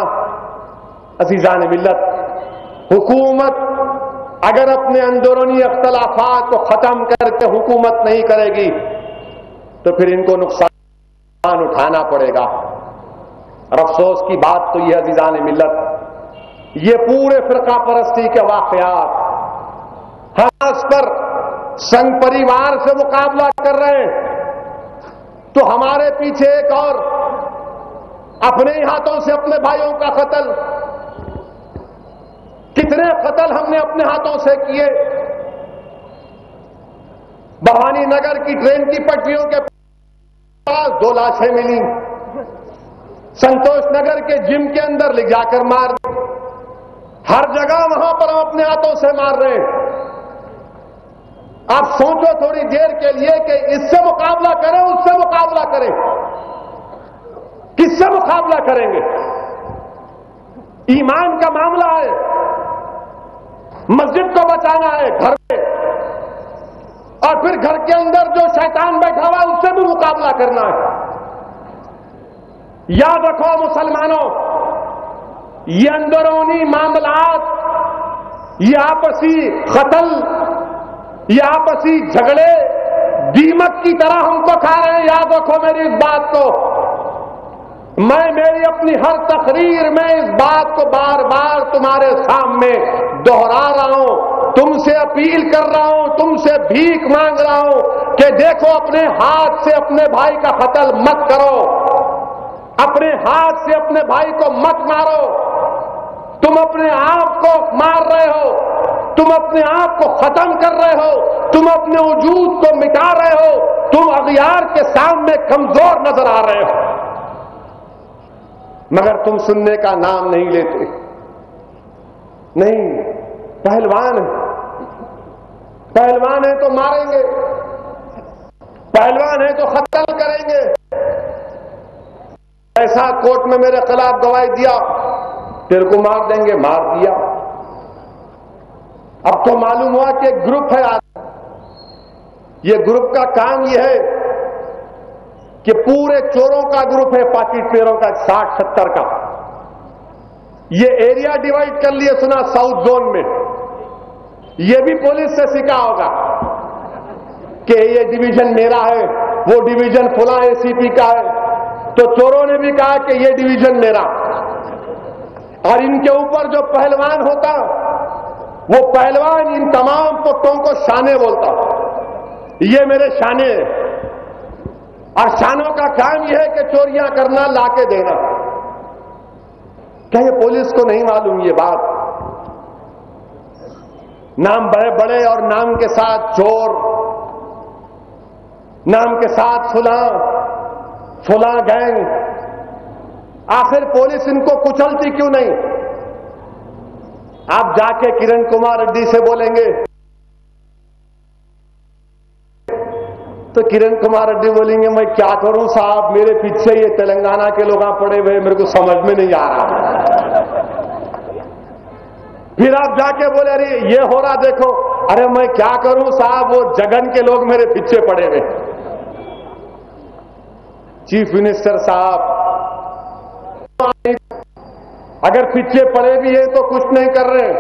عزیزان ملت، حکومت اگر اپنے اندرونی اختلافات کو ختم کر کے حکومت نہیں کرے گی تو پھر ان کو نقصان اٹھانا پڑے گا. اور افسوس کی بات تو یہ عزیزان ملت، یہ پورے فرقہ پرستی کے واقعات حماس پر سنگ پریوار سے مقابلہ کر رہے ہیں، تو ہمارے پیچھے ایک اور اپنے ہاتھوں سے اپنے بھائیوں کا قتل. کتنے قتل ہم نے اپنے ہاتھوں سے کیے. بھوانی نگر کی ٹرین کی پٹریوں کے پاس 2 لاشیں ملی. سنتوش نگر کے جم کے اندر لے جا کر مار دی. ہر جگہ وہاں پر ہم اپنے ہاتھوں سے مار رہے ہیں. آپ سوچو تھوڑی دیر کے لیے کہ اس سے مقابلہ کریں، اس سے مقابلہ کریں، کس سے مقابلہ کریں گے؟ ایمان کا معاملہ ہے، مسجد کو بچانا ہے گھر میں، اور پھر گھر کے اندر جو شیطان بیٹھا ہوا ہے اس سے بھی مقابلہ کرنا ہے. یاد رکھو مسلمانوں، یہ اندرونی معاملات، یہ آپسی قتل، یہ آپسی جھگڑے دیمک کی طرح ہم کو کھا رہے ہیں. یاد رکھو میری اس بات کو. میں میری اپنی ہر تقریر میں اس بات کو بار بار تمہارے سامنے دوہرا رہا ہوں، تم سے اپیل کر رہا ہوں، تم سے بھیک مانگ رہا ہوں کہ دیکھو اپنے ہاتھ سے اپنے بھائی کا قتل مت کرو، اپنے ہاتھ سے اپنے بھائی کو مت مارو. تم اپنے آپ کو مار رہے ہو، تم اپنے آپ کو ختم کر رہے ہو، تم اپنے وجود کو مٹا رہے ہو، تم اغیار کے سامنے کمزور نظر آ رہے ہو، مگر تم سننے کا نام نہیں لیتے. نہیں، پہلوان ہے، پہلوان ہے تو ماریں گے، پہلوان ہے تو قتل کریں گے. ایسا کورٹ میں میرے خلاف گواہی دیا، تیرے کو مار دیں گے، مار دیا. اب تو معلوم ہوا کہ ایک گروپ ہے، یہ گروپ کا کام یہ ہے کہ پورے چوروں کا گروپ ہے پاکٹ پیروں کا 60-70 کا. یہ ایریا ڈیوائڈ کر لیے سنا ساؤتھ زون میں. یہ بھی پولیس سے سیکھا ہوگا کہ یہ ڈویژن میرا ہے, وہ ڈویژن فلاں اے سی پی کا ہے. تو چوروں نے بھی کہا کہ یہ ڈویژن میرا. اور ان کے اوپر جو پہلوان ہوتا وہ پہلوان ان تمام پٹوں کو شانے بولتا. یہ میرے شانے ہیں. اور شانوں کا کام یہ ہے کہ چوریاں کرنا, لا کے دینا. کیا یہ پولیس کو نہیں معلوم یہ بات؟ نام بڑے بڑے اور نام کے ساتھ چور, نام کے ساتھ فلاں گینگ. آخر پولیس ان کو کچلتی کیوں نہیں؟ آپ جا کے کرن کمار ریڈی سے بولیں گے تو کرن کمار ریڈی بولیں گے میں کیا کروں صاحب, میرے پیچھے یہ تلنگانہ کے لوگ پڑے ہوئے, میرے کو سمجھ میں نہیں آ رہا. پھر آپ جا کے بولے ارے یہ ہو رہا دیکھو, ارے میں کیا کروں صاحب, وہ جگن کے لوگ میرے پیچھے پڑے ہوئے. چیف منسٹر صاحب اگر پیچھے پڑے بھی ہیں تو کچھ نہیں کر رہے,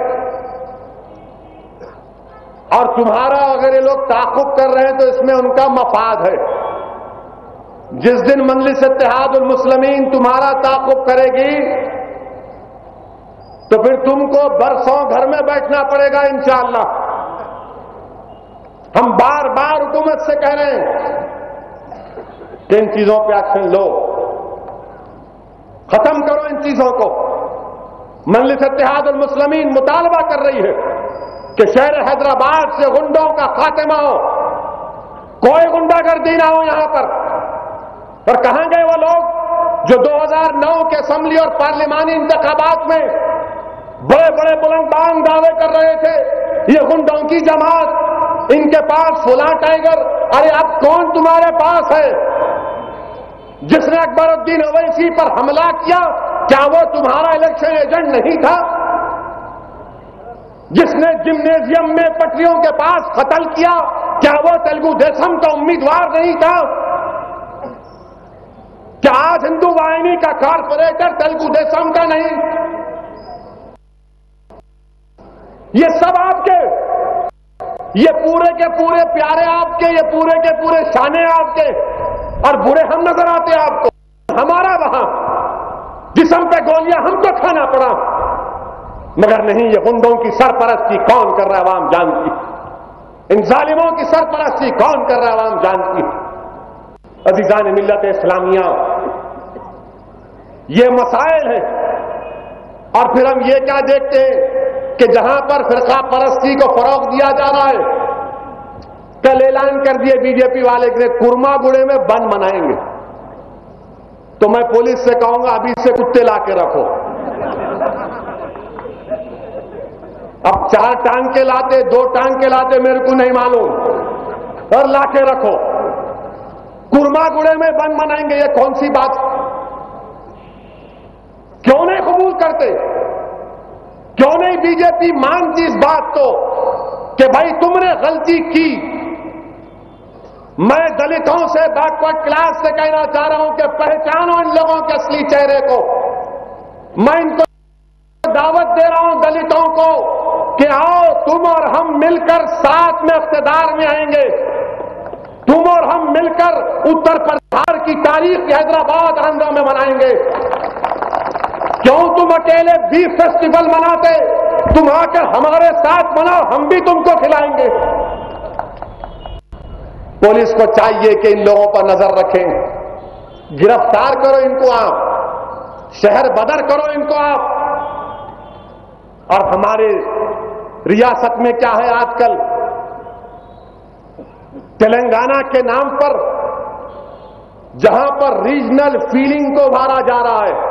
اور تمہارا اگر یہ لوگ تعاقب کر رہے ہیں تو اس میں ان کا مفاد ہے. جس دن مجلس اتحاد المسلمین تمہارا تعاقب کرے گی تو پھر تم کو برسوں گھر میں بیٹھنا پڑے گا انشاءاللہ. ہم بار بار حکومت سے کہہ رہے ہیں کہ ان چیزوں پہ ایکشن لو, ختم کرو ان چیزوں کو. مجلس اتحاد المسلمین مطالبہ کر رہی ہے کہ شہر حیدرآباد سے غنڈوں کا خاتمہ ہو, کوئی غنڈہ گردی نہ ہو یہاں پر. اور کہاں گئے وہ لوگ جو 2009 کے اسمبلی اور پارلیمانی انتخابات میں بڑے بڑے بلند بانگ دعوے کر رہے تھے یہ غنڈوں کی جماعت, ان کے پاس فلاں ٹائیگر. ارے اب کون تمہارے پاس ہے؟ جس نے اکبر الدین اویسی پر حملہ کیا کیا وہ تمہارا الیکشن ایجنٹ نہیں تھا؟ جس نے جمنیزیم میں پٹریوں کے پاس قتل کیا کیا وہ تلگو دیسم کا امیدوار نہیں تھا؟ کیا آج ہندو واہنی کا کارپوریٹر تلگو دیسم کا نہیں؟ یہ سب آپ کے, یہ پورے کے پورے پیارے آپ کے, یہ پورے کے پورے شانے آپ کے, اور برے ہم نظر آتے آپ کو. ہمارا وہاں جسم پہ گولیاں ہم کو کھانا پڑا, مگر نہیں, یہ غنڈوں کی سرپرستی کون کر رہا ہے عوام جانتی, ان ظالموں کی سرپرستی کون کر رہا ہے عوام جانتی. عزیزان ملت اسلامیہ, یہ مسائل ہیں. اور پھر ہم یہ کیا دیکھتے ہیں کہ جہاں پر فرقہ پرستی کو فروغ دیا جا رہا ہے, کل اعلان کر دیے بی جے پی والے کہ کرما گڑے میں بند منائیں گے. تو میں پولیس سے کہوں گا ابھی سے کتے لا کے رکھو. اب 4 ٹانگ کے لاتے 2 ٹانگ کے لاتے میرے کو نہیں معلوم, اور لا کے رکھو. کرما گڑے میں بند منائیں گے, یہ کون سی بات؟ کیوں نہیں قبول کرتے؟ کیوں نہیں بی جے پی مانتی اس بات کو کہ بھائی تم نے غلطی کی؟ میں دلتوں سے, بیکورڈ کلاس سے کہنا چاہ رہا ہوں کہ پہچانو ان لوگوں کے اصلی چہرے کو. میں ان کو دعوت دے رہا ہوں دلتوں کو کہ آؤ تم اور ہم مل کر ساتھ میں اقتدار میں آئیں گے. تم اور ہم مل کر اتر پردیش کی تاریخ حیدرآباد آندھرا میں منائیں گے. کیوں تم اکیلے بیف فیسٹیول مناتے؟ تم آ کر ہمارے ساتھ مناؤ, ہم بھی تم کو کھلائیں گے. پولیس کو چاہیے کہ ان لوگوں پر نظر رکھیں, گرفتار کرو ان کو آپ, شہر بدر کرو ان کو آپ. اور ہمارے ریاست میں کیا ہے آج کل, تلنگانہ کے نام پر جہاں پر ریجنل فیلنگ کو ابھارا جا رہا ہے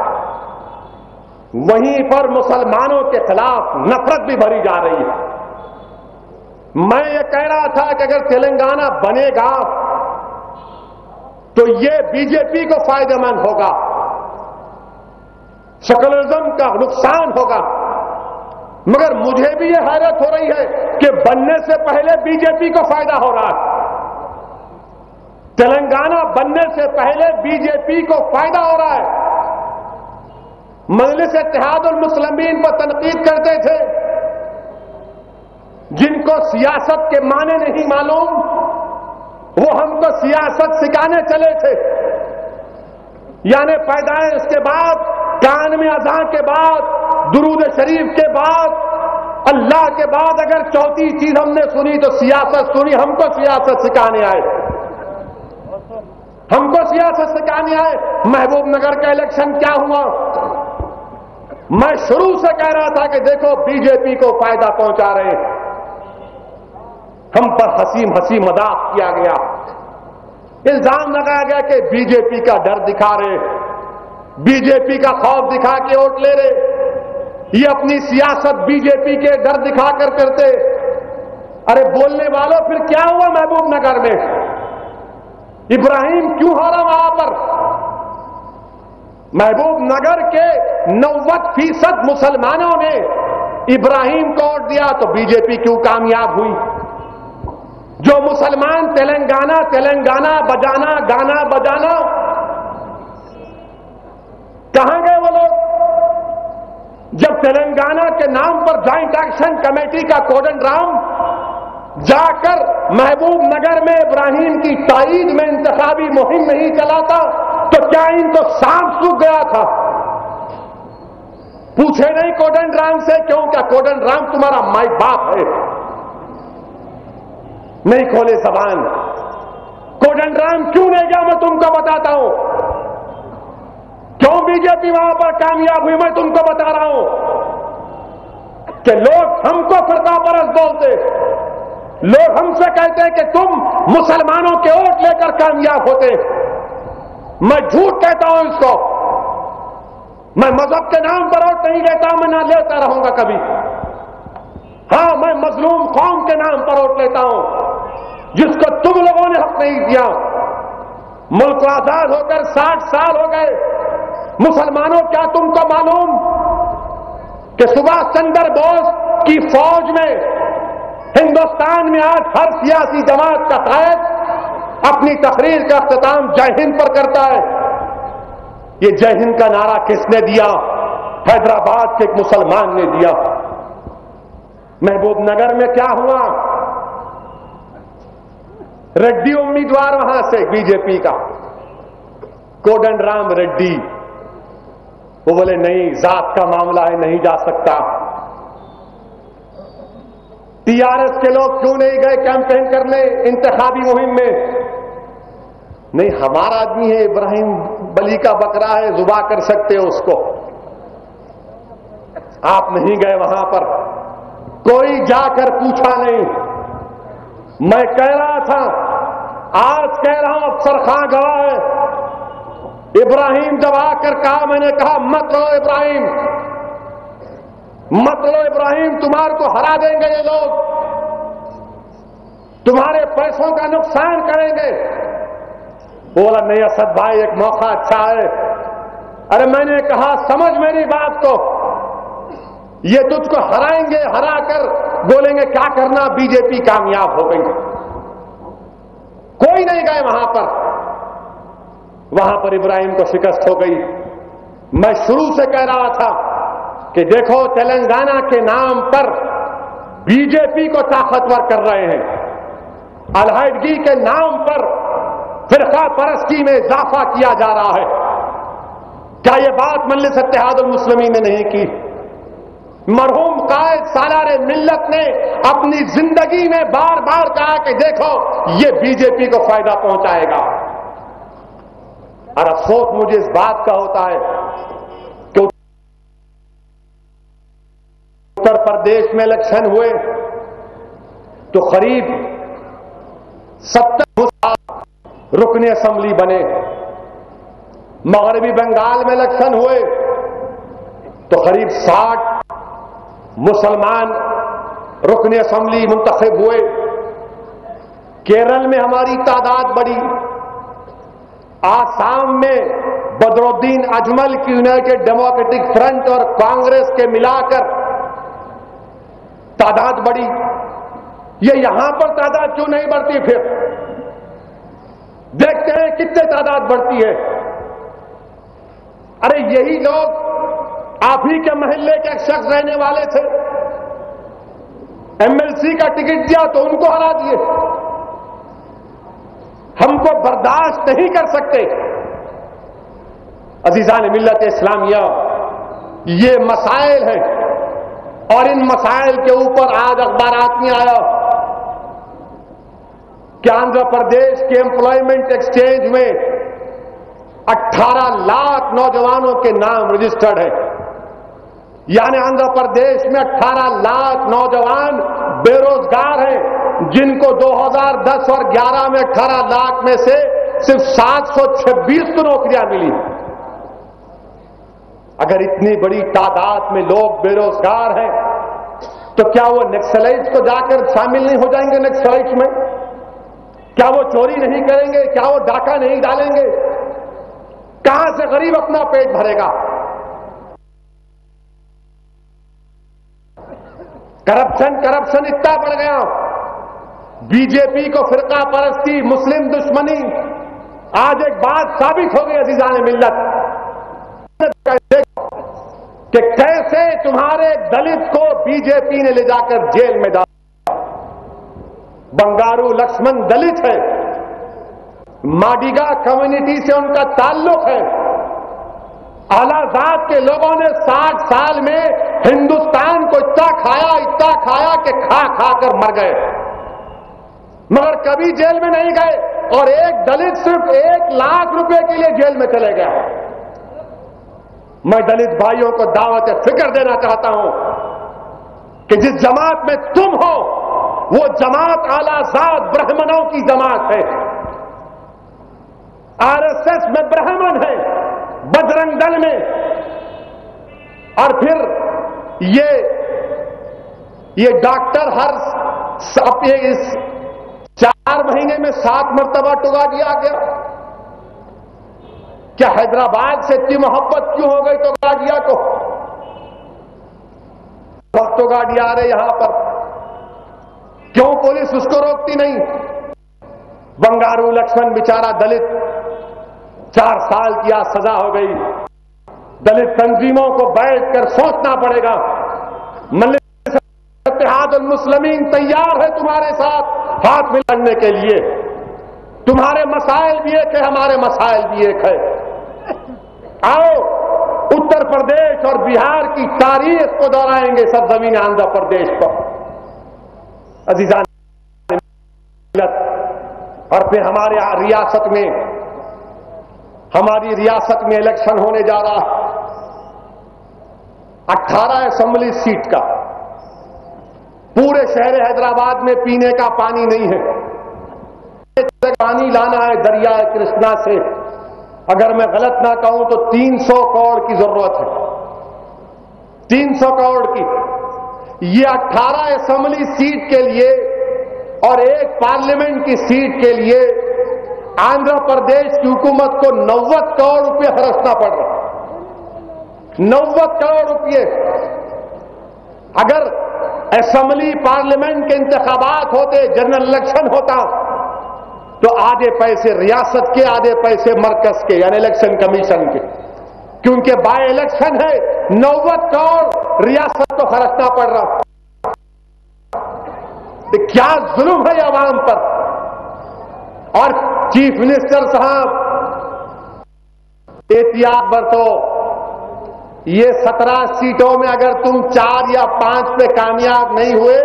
وہیں پر مسلمانوں کے خلاف نفرت بھی بھری جا رہی ہے. میں یہ کہہ رہا تھا کہ اگر تلنگانہ بنے گا تو یہ بی جے پی کو فائدہ مند ہوگا, سیکولرزم کا نقصان ہوگا. مگر مجھے بھی یہ حیرت ہو رہی ہے کہ بننے سے پہلے بی جے پی کو فائدہ ہو رہا ہے. تلنگانہ بننے سے پہلے بی جے پی کو فائدہ ہو رہا ہے. مجلس اتحاد المسلمین پر تنقید کرتے تھے. جن کو سیاست کے معنی نہیں معلوم وہ ہم کو سیاست سکھانے چلے تھے. یعنی پیدائش کے بعد، کان میں اذان کے بعد، درود شریف کے بعد، اللہ کے بعد اگر چوتھی چیز ہم نے سنی تو سیاست سنی. ہم کو سیاست سکھانے آئے، ہم کو سیاست سکھانے آئے. محبوب نگر کا الیکشن کیا ہوا؟ میں شروع سے کہہ رہا تھا کہ دیکھو بی جے پی کو فائدہ پہنچا رہے ہیں. ہم پر ہنسی مذاق کیا گیا، الزام لگایا گیا کہ بی جے پی کا ڈر دکھا رہے، بی جے پی کا خوف دکھا کے ووٹ لے رہے. یہ اپنی سیاست بی جے پی کے ڈر دکھا کر کرتے. ارے بولنے والوں پھر کیا ہوا محبوب نگر میں؟ ابراہیم کیوں ہارا وہاں پر؟ محبوب نگر کے 90% مسلمانوں نے ابراہیم کو ووٹ دیا تو بی جے پی کیوں کامیاب ہوئی؟ جو مسلمان تلنگانہ بجانا گانا بجانا، کہاں گئے وہ لوگ؟ جب تلنگانہ کے نام پر جوائنٹ ایکشن کمیٹی کا کوڈن رام جا کر محبوب نگر میں ابراہیم کی تائید میں انتخابی مہم نہیں چلاتا تو کیا ان کو سانپ سوکھ گیا تھا؟ پوچھے نہیں کوڈن رام سے کیوں؟ کیا کوڈن رام تمہارا مائی باپ ہے؟ نہیں کھولے زبان. کوڈن رام کیوں نہیں گیا میں تم کو بتاتا ہوں. کیوں بی جے پی وہاں پر کامیاب ہوئی میں تم کو بتا رہا ہوں. کہ لوگ ہم کو فرقہ پرست بولتے، لوگ ہم سے کہتے ہیں کہ تم مسلمانوں کے ووٹ لے کر کامیاب ہوتے. میں جھوٹ کہتا ہوں اس کو. میں مذہب کے نام پر ووٹ نہیں لیتا، میں نہ لیتا رہوں گا کبھی. ہاں میں مظلوم قوم کے نام پر ووٹ لیتا ہوں جس کو تم لوگوں نے حق نہیں دیا. ملک آزاد ہو کر 60 سال ہو گئے. مسلمانوں کیا تم کو معلوم کہ سبھاش چندر بوس کی فوج میں ہندوستان میں آج ہر سیاسی جماعت کا قائد اپنی تقریر کا اختتام جے ہند پر کرتا ہے. یہ جے ہند کا نعرہ کس نے دیا؟ حیدرآباد کے ایک مسلمان نے دیا. محبوب نگر میں کیا ہوا؟ ریڈی امیدوار وہاں سے بی جے پی کا کوڈن رام ریڈی، وہ بولے نہیں ذات کا معاملہ ہے نہیں جا سکتا. ٹی آر ایس کے لوگ کیوں نہیں گئے کیمپین کرنے انتخابی مہم میں؟ نہیں ہمارا آدمی ہے، ابراہیم بلی کا بکرا ہے، ذبح کر سکتے ہو اس کو. آپ نہیں گئے وہاں پر، کوئی جا کر پوچھا نہیں. میں کہہ رہا تھا، آج کہہ رہا ہوں، افسر خان گواہ ہے. ابراہیم جب آ کر کہا، میں نے کہا مت لو ابراہیم، مت لو ابراہیم، تمہارے کو ہرا دیں گے یہ لوگ، تمہارے پیسوں کا نقصان کریں گے. بولا نہیں اسد بھائی ایک موقع اچھا ہے. ارے میں نے کہا سمجھ میری بات کو، یہ تجھ کو ہرائیں گے، ہرا کر بولیں گے کیا کرنا بی جے پی کامیاب ہو گئی. کوئی نہیں گئے وہاں پر. وہاں پر ابراہیم کو شکست ہو گئی. میں شروع سے کہہ رہا تھا کہ دیکھو تلنگانہ کے نام پر بی جے پی کو طاقتور کر رہے ہیں، علیحدگی کے نام پر فرقہ پرستی میں اضافہ کیا جا رہا ہے. کیا یہ بات مجلس اتحاد المسلمین نے نہیں کی؟ مرحوم قائد سالار ملت نے اپنی زندگی میں بار بار کہا کہ دیکھو یہ بی جے پی کو فائدہ پہنچائے گا. اور افسوس مجھے اس بات کا ہوتا ہے کہ اتر پردیش میں الیکشن ہوئے تو قریب 70 رکن اسمبلی بنے. مغربی بنگال میں الیکشن ہوئے تو قریب 60 مسلمان رکن اسمبلی منتخب ہوئے. کیرل میں ہماری تعداد بڑھی. آسام میں بدرالدین اجمل کی یونائٹڈ ڈیموکریٹک فرنٹ اور کانگریس کے ملا کر تعداد بڑھی. یہ یہاں پر تعداد کیوں نہیں بڑھتی؟ پھر دیکھتے ہیں کتنے تعداد بڑھتی ہے. ارے یہی لوگ آپ ہی کے محلے کے ایک شخص رہنے والے تھے, MLC کا ٹکٹ دیا تو ان کو ہرا دیے. ہم کو برداشت نہیں کر سکتے. عزیزان ملت اسلامیہ, یہ مسائل ہیں, اور ان مسائل کے اوپر آج اخبارات میں آیا کہ آندھرا پردیش کے امپلائمنٹ ایکسچینج میں 18 لاکھ نوجوانوں کے نام رجسٹرڈ ہیں. یعنی آندھرا پردیش میں 18 لاکھ نوجوان بے روزگار ہیں, جن کو 2010 اور 11 میں 18 لاکھ میں سے صرف 726 نوکریاں ملی. اگر اتنی بڑی تعداد میں لوگ بے روزگار ہیں تو کیا وہ نکسلائٹس کو جا کر شامل نہیں ہو جائیں گے نکسلائٹس میں؟ کیا وہ چوری نہیں کریں گے؟ کیا وہ ڈاکہ نہیں ڈالیں گے؟ کہاں سے غریب اپنا پیٹ بھرے گا؟ کرپشن اتنا بڑھ گیا. BJP کو فرقہ پرستی, مسلم دشمنی آج ایک بات ثابت ہو گئی عزیزان ملت کہ کیسے تمہارے دلت کو BJP نے لے جا کر جیل میں ڈالا. بنگارو لکشمن دلت ہے, ماڈیگا کمیونٹی سے ان کا تعلق ہے. اعلیٰ ذات کے لوگوں نے 60 سال میں ہندوستان کو اتنا کھایا کہ کھا کھا کر مر گئے, مگر کبھی جیل میں نہیں گئے. اور ایک دلت صرف 1 لاکھ روپے کے لیے جیل میں چلے گیا. میں دلت بھائیوں کو دعوت فکر دینا چاہتا ہوں کہ جس جماعت میں تم ہو وہ جماعت اعلیٰ ذات برہمنوں کی جماعت ہے. RSS میں برہمن ہے, بجرنگ دل میں, اور پھر یہ ڈاکٹر ہر 4 مہینے میں 7 مرتبہ ٹگا دیا گیا. کیا حیدرآباد سے اتنی محبت کیوں ہو گئی توگاڑیا کو؟ وقت توگاڑیا آ رہے یہاں پر, کیوں پولیس اس کو روکتی نہیں؟ بنگارو لکشمن بیچارہ دلت 4 سال کی آج سزا ہو گئی. دلت تنظیموں کو بیٹھ کر سوچنا پڑے گا. اتحاد المسلمین تیار ہے تمہارے ساتھ ہاتھ ملانے کے لیے. تمہارے مسائل بھی ایک ہے, ہمارے مسائل بھی ایک ہے. آؤ اتر پردیش اور بہار کی تاریخ کو دہرائیں گے سرزمین آندھرا پردیش پر. عزیزان, اور پھر ہماری ریاست میں الیکشن ہونے جا رہا ہے. 18 اسمبلی سیٹ کا. پورے شہر حیدرآباد میں پینے کا پانی نہیں ہے. پانی لانا ہے دریائے کرشنا سے, اگر میں غلط نہ کہوں تو 300 کروڑ کی ضرورت ہے. 300 کروڑ کی. یہ 18 اسمبلی سیٹ کے لیے اور 1 پارلیمنٹ کی سیٹ کے لیے آندھرا پردیش کی حکومت کو 90 کروڑ روپے خرچنا پڑ رہا. 90 کروڑ روپے. اگر اسمبلی پارلیمنٹ کے انتخابات ہوتے, جنرل الیکشن ہوتا, تو آدھے پیسے ریاست کے, آدھے پیسے مرکز کے, یعنی الیکشن کمیشن کے. کیونکہ بائی الیکشن ہے, 90 کروڑ ریاست کو خرچنا پڑ رہا. کیا ظلم ہے عوام پر. اور چیف منسٹر صاحب احتیاط برتو. یہ 17 سیٹوں میں اگر تم 4 یا 5 پہ کامیاب نہیں ہوئے,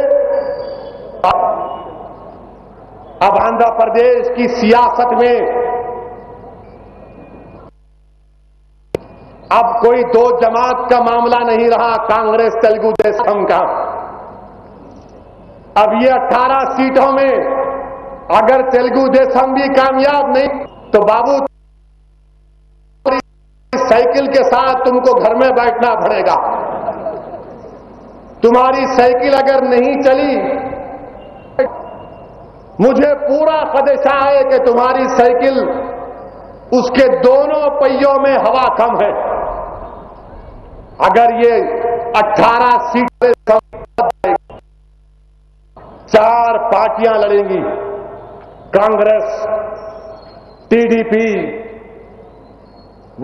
اب آندھرا پردیش کی سیاست میں اب کوئی 2 جماعت کا معاملہ نہیں رہا, کانگریس تیلگو دیسم کا. اب یہ 18 سیٹوں میں اگر تیلگو دیسم بھی کامیاب نہیں تو بابو سائیکل کے ساتھ تم کو گھر میں بیٹھنا پڑے گا. تمہاری سائیکل اگر نہیں چلی, مجھے پورا خدشہ ہے کہ تمہاری سائیکل اس کے دونوں پہیوں میں ہوا کم ہے. اگر یہ 18 سیٹیں 4 پارٹیاں لڑیں گی, کانگریس, TDP,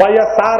YSR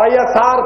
YSR